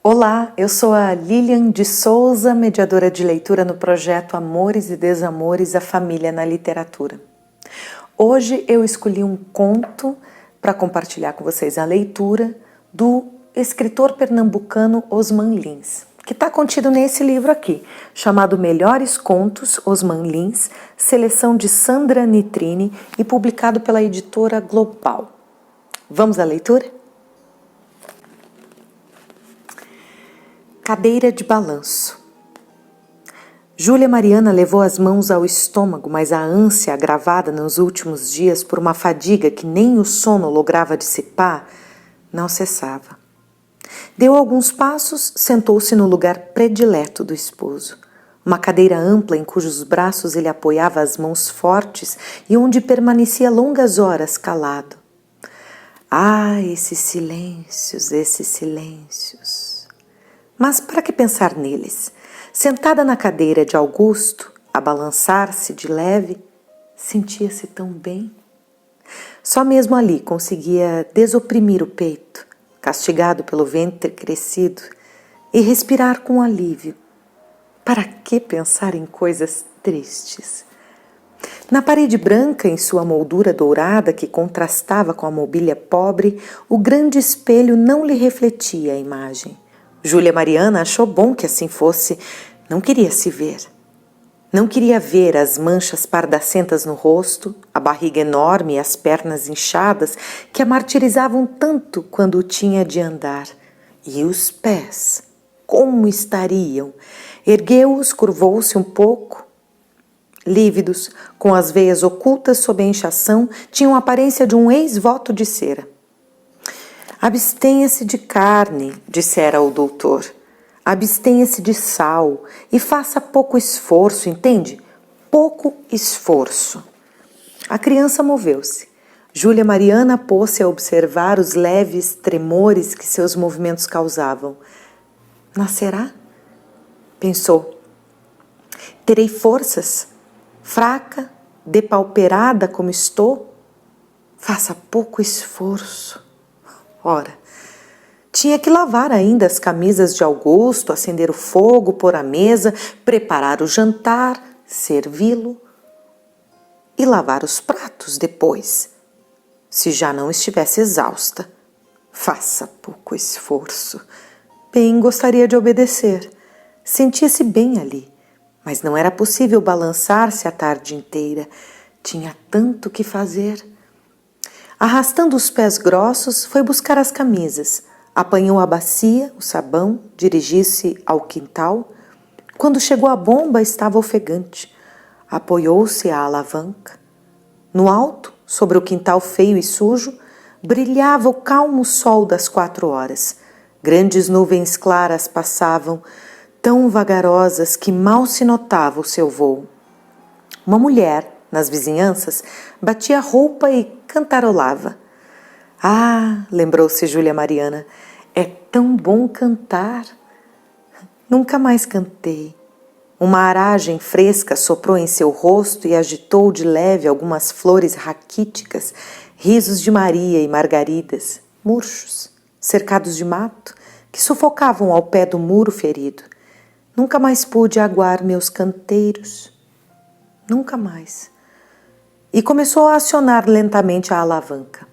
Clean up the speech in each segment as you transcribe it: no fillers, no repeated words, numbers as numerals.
Olá, eu sou a Lilian de Souza, mediadora de leitura no projeto Amores e Desamores, a Família na Literatura. Hoje eu escolhi um conto para compartilhar com vocês a leitura do escritor pernambucano Osman Lins, que está contido nesse livro aqui, chamado Melhores Contos, Osman Lins, seleção de Sandra Nitrini e publicado pela editora Global. Vamos à leitura? Cadeira de balanço. Júlia Mariana levou as mãos ao estômago, mas a ânsia agravada nos últimos dias por uma fadiga que nem o sono lograva dissipar, não cessava. Deu alguns passos, sentou-se no lugar predileto do esposo. Uma cadeira ampla em cujos braços ele apoiava as mãos fortes e onde permanecia longas horas calado. Ah, esses silêncios, esses silêncios! Mas para que pensar neles? Sentada na cadeira de Augusto, a balançar-se de leve, sentia-se tão bem. Só mesmo ali conseguia desoprimir o peito, castigado pelo ventre crescido, e respirar com alívio. Para que pensar em coisas tristes? Na parede branca, em sua moldura dourada que contrastava com a mobília pobre, o grande espelho não lhe refletia a imagem. Júlia Mariana achou bom que assim fosse, não queria se ver. Não queria ver as manchas pardacentas no rosto, a barriga enorme e as pernas inchadas que a martirizavam tanto quando tinha de andar. E os pés, como estariam? Ergueu-os, curvou-se um pouco. Lívidos, com as veias ocultas sob a inchação, tinham a aparência de um ex-voto de cera. Abstenha-se de carne, dissera o doutor. Abstenha-se de sal e faça pouco esforço, entende? Pouco esforço. A criança moveu-se. Júlia Mariana pôs-se a observar os leves tremores que seus movimentos causavam. Nascerá? Pensou. Terei forças? Fraca, depauperada como estou? Faça pouco esforço. Ora, tinha que lavar ainda as camisas de Augusto, acender o fogo, pôr a mesa, preparar o jantar, servi-lo e lavar os pratos depois, se já não estivesse exausta. Faça pouco esforço. Bem, gostaria de obedecer. Sentia-se bem ali, mas não era possível balançar-se a tarde inteira. Tinha tanto que fazer. Arrastando os pés grossos, foi buscar as camisas. Apanhou a bacia, o sabão, dirigiu-se ao quintal. Quando chegou à bomba, estava ofegante. Apoiou-se à alavanca. No alto, sobre o quintal feio e sujo, brilhava o calmo sol das 4 horas. Grandes nuvens claras passavam, tão vagarosas que mal se notava o seu vôo. Uma mulher, nas vizinhanças, batia roupa e cantarolava. Ah, lembrou-se Júlia Mariana, é tão bom cantar. Nunca mais cantei. Uma aragem fresca soprou em seu rosto e agitou de leve algumas flores raquíticas, risos de Maria e margaridas, murchos, cercados de mato, que sufocavam ao pé do muro ferido. Nunca mais pude aguar meus canteiros. Nunca mais. E começou a acionar lentamente a alavanca.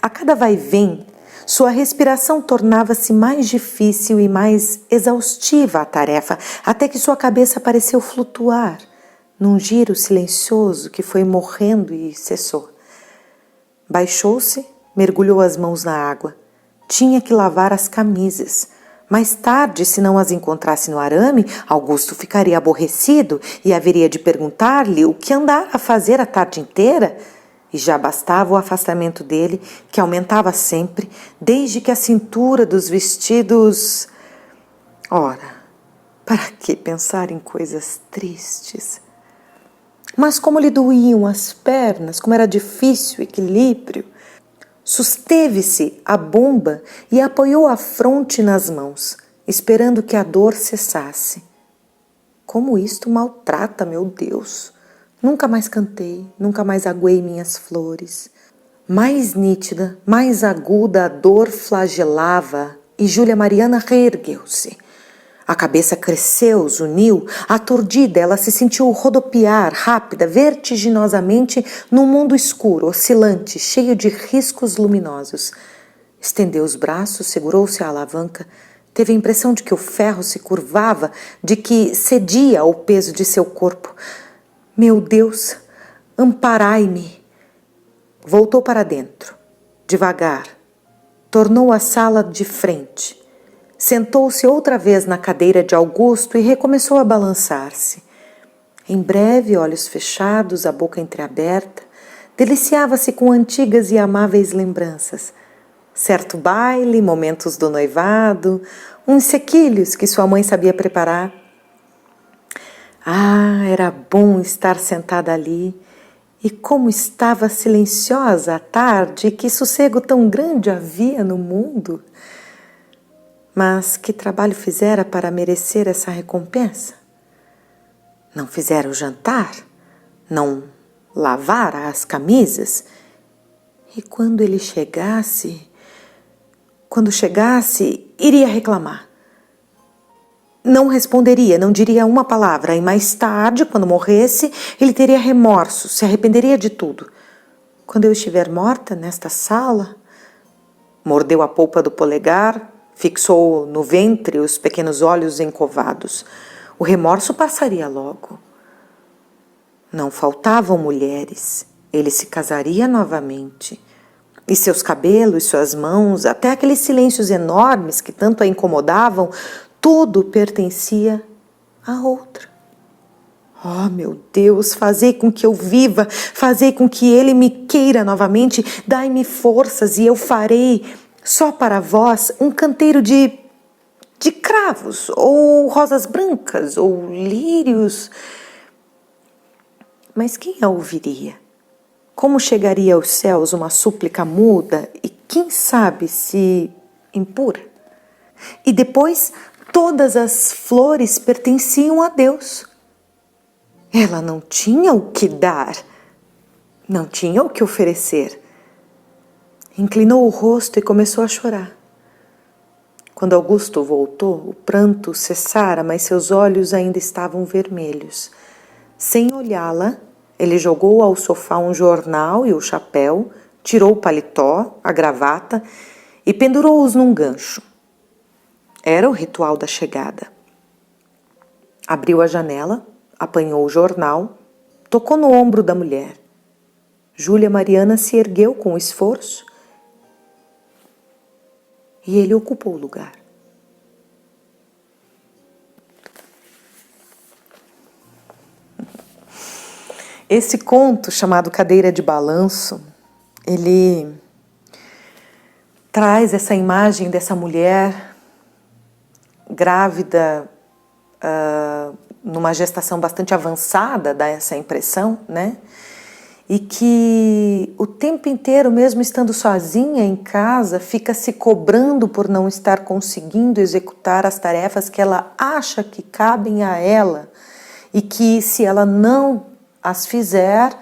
A cada vai-vem, sua respiração tornava-se mais difícil e mais exaustiva a tarefa, até que sua cabeça pareceu flutuar, num giro silencioso que foi morrendo e cessou. Baixou-se, mergulhou as mãos na água. Tinha que lavar as camisas. Mais tarde, se não as encontrasse no arame, Augusto ficaria aborrecido e haveria de perguntar-lhe o que andara a fazer a tarde inteira. E já bastava o afastamento dele, que aumentava sempre, desde que a cintura dos vestidos... Ora, para que pensar em coisas tristes? Mas como lhe doíam as pernas, como era difícil o equilíbrio... Susteve-se a bomba e apoiou a fronte nas mãos, esperando que a dor cessasse. Como isto maltrata, meu Deus! Nunca mais cantei, nunca mais aguei minhas flores. Mais nítida, mais aguda a dor flagelava e Júlia Mariana reergueu-se. A cabeça cresceu, zuniu, aturdida, ela se sentiu rodopiar, rápida, vertiginosamente, num mundo escuro, oscilante, cheio de riscos luminosos. Estendeu os braços, segurou-se à alavanca, teve a impressão de que o ferro se curvava, de que cedia ao peso de seu corpo. Meu Deus, amparai-me! Voltou para dentro, devagar, tornou à sala de frente. Sentou-se outra vez na cadeira de Augusto e recomeçou a balançar-se. Em breve, olhos fechados, a boca entreaberta, deliciava-se com antigas e amáveis lembranças. Certo baile, momentos do noivado, uns sequilhos que sua mãe sabia preparar. Ah, era bom estar sentada ali. E como estava silenciosa à tarde, e que sossego tão grande havia no mundo. Mas que trabalho fizera para merecer essa recompensa? Não fizera o jantar? Não lavara as camisas? E quando ele chegasse... Quando chegasse, iria reclamar. Não responderia, não diria uma palavra, e mais tarde, quando morresse, ele teria remorso, se arrependeria de tudo. Quando eu estiver morta nesta sala... Mordeu a polpa do polegar, fixou no ventre os pequenos olhos encovados. O remorso passaria logo. Não faltavam mulheres. Ele se casaria novamente. E seus cabelos, suas mãos, até aqueles silêncios enormes que tanto a incomodavam, tudo pertencia a outra. Oh, meu Deus, fazei com que eu viva, fazei com que ele me queira novamente, dai-me forças e eu farei, só para vós, um canteiro de cravos, ou rosas brancas, ou lírios. Mas quem a ouviria? Como chegaria aos céus uma súplica muda e quem sabe se impura? E depois todas as flores pertenciam a Deus. Ela não tinha o que dar, não tinha o que oferecer. Inclinou o rosto e começou a chorar. Quando Augusto voltou, o pranto cessara, mas seus olhos ainda estavam vermelhos. Sem olhá-la, ele jogou ao sofá um jornal e o chapéu, tirou o paletó, a gravata e pendurou-os num gancho. Era o ritual da chegada. Abriu a janela, apanhou o jornal, tocou no ombro da mulher. Júlia Mariana se ergueu com esforço e ele ocupou o lugar. Esse conto, chamado Cadeira de Balanço, ele traz essa imagem dessa mulher grávida, numa gestação bastante avançada, dá essa impressão, né? E que o tempo inteiro, mesmo estando sozinha em casa, fica se cobrando por não estar conseguindo executar as tarefas que ela acha que cabem a ela e que, se ela não as fizer,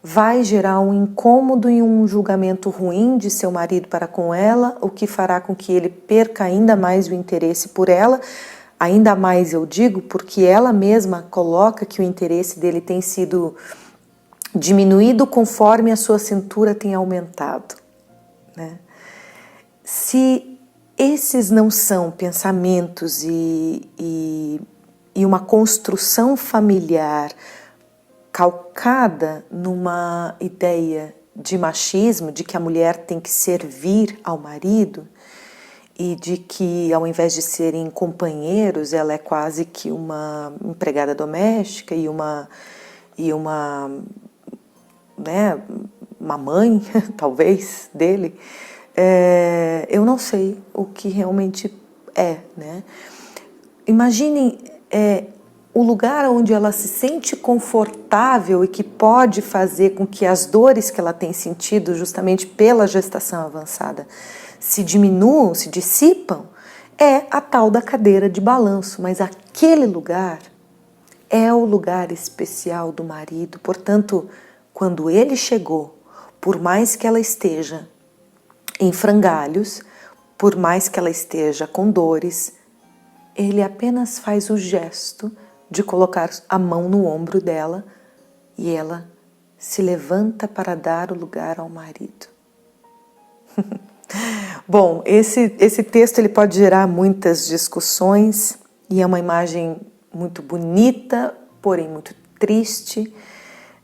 vai gerar um incômodo e um julgamento ruim de seu marido para com ela, o que fará com que ele perca ainda mais o interesse por ela. Ainda mais, eu digo, porque ela mesma coloca que o interesse dele tem sido diminuído conforme a sua cintura tem aumentado, né? Se esses não são pensamentos e uma construção familiar calcada numa ideia de machismo, de que a mulher tem que servir ao marido e de que, ao invés de serem companheiros, ela é quase que uma empregada doméstica e uma né, uma mãe, talvez, dele, eu não sei o que realmente é, né? Imaginem o lugar onde ela se sente confortável e que pode fazer com que as dores que ela tem sentido justamente pela gestação avançada se diminuam, se dissipam, é a tal da cadeira de balanço, mas aquele lugar é o lugar especial do marido. Portanto, quando ele chegou, por mais que ela esteja em frangalhos, por mais que ela esteja com dores, ele apenas faz o gesto de colocar a mão no ombro dela e ela se levanta para dar o lugar ao marido. Bom, esse texto ele pode gerar muitas discussões e é uma imagem muito bonita, porém muito triste,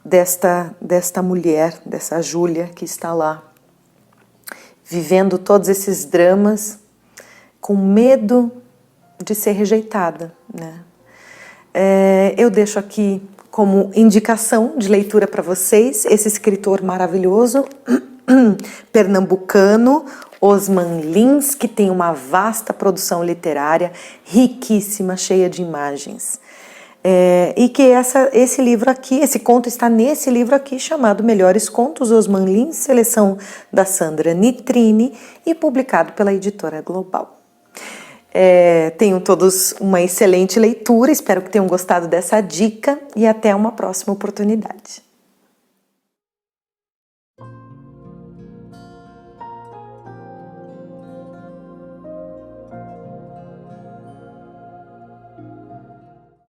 desta mulher, dessa Júlia que está lá, vivendo todos esses dramas com medo de ser rejeitada, né? Eu deixo aqui como indicação de leitura para vocês esse escritor maravilhoso, pernambucano, Osman Lins, que tem uma vasta produção literária, riquíssima, cheia de imagens. E que esse livro aqui, esse conto está nesse livro aqui, chamado Melhores Contos, Osman Lins, seleção da Sandra Nitrini e publicado pela Editora Global. Tenham todos uma excelente leitura, espero que tenham gostado dessa dica e até uma próxima oportunidade.